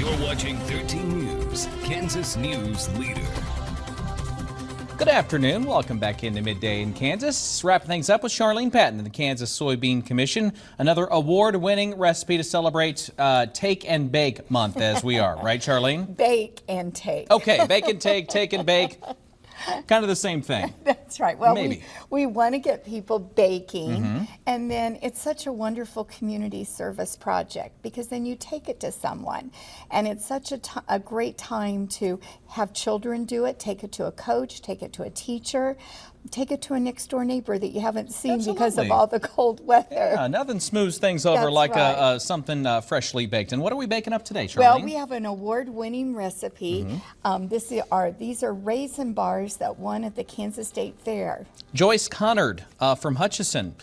You're watching 13 News, Kansas News Leader. Good afternoon. Welcome back into Midday in Kansas. Wrapping things up with Charlene Patton of the Kansas Soybean Commission. Another award-winning recipe to celebrate Take and Bake Month as we are. Right, Charlene? Bake and take. Okay, bake and take and bake. Kind of the same thing. That's right. Well, Maybe. we want to get people baking, and then it's such a wonderful community service project because then you take it to someone, and it's such a great time to have children do it, take it to a coach, take it to a teacher, take it to a next door neighbor that you haven't seen because of all the cold weather. Yeah, nothing smooths things over That's like right. Something freshly baked. And what are we baking up today, Charlene? Well, we have an award-winning recipe. These are Raisin Bars that won at the Kansas State Fair. Joyce Connard from Hutchinson.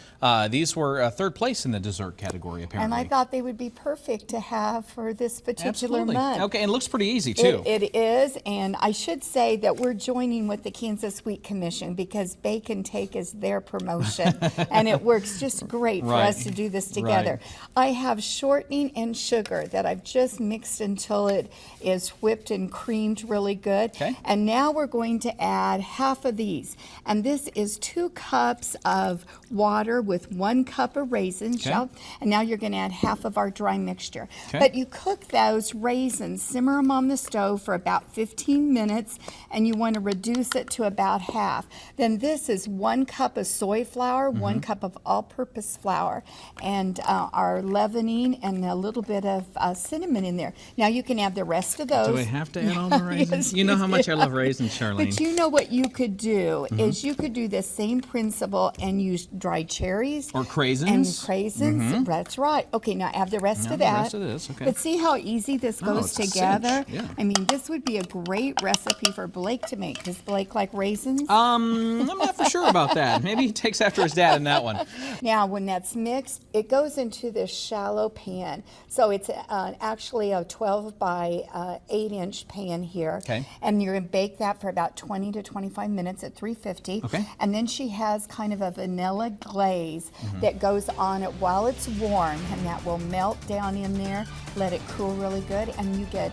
These were third place in the dessert category, apparently. And I thought they would be perfect to have for this particular Absolutely. month. Okay, and it looks pretty easy, too. It is, and I should say that we're joining with the Kansas Wheat Commission because Bake and Take is their promotion, and it works just great for us to do this together. I have shortening and sugar that I've just mixed until it is whipped and creamed really good. Okay. And now we're going to add half of these, and this is 2 cups of water with 1 cup of raisins. Okay. And now you're going to add half of our dry mixture. Okay. But you cook those raisins, simmer them on the stove for about 15 minutes, and you want to reduce it to about half. Then this is 1 cup of soy flour, 1 cup of all-purpose flour, and our leavening and a little bit of cinnamon in there. Now you can add the rest of those. Do we have to add all the raisins? Yes, you know how much I love raisins, Charlene. But you know what you could do is you could do the same principle and use dried cherries. Or craisins. And craisins, that's right. Okay, now add the rest Now of the that. rest of this, okay. But see how easy this goes it's a together? cinch, yeah. I mean, this would be a great recipe for Blake to make. Does Blake like raisins? I'm not for sure about that. Maybe he takes after his dad in that one. Now, when that's mixed, it goes into this shallow pan. So it's actually a 12 by 8-inch pan here. Okay. And you're going to bake that for about 20 to 25 minutes at 350. Okay. And then she has kind of a vanilla glaze that goes on it while it's warm, and that will melt down in there, let it cool really good, and you get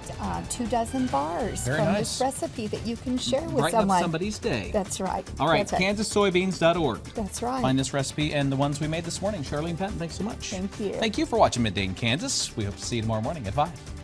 2 dozen bars Very from nice. this recipe that you can share with Brighten someone. up somebody's day. That's right. All right, That's right. kansassoybeans.org. That's right. Find this recipe and the ones we made this morning. Charlene Patton, thanks so much. Thank you. Thank you for watching Midday in Kansas. We hope to see you tomorrow morning at 5.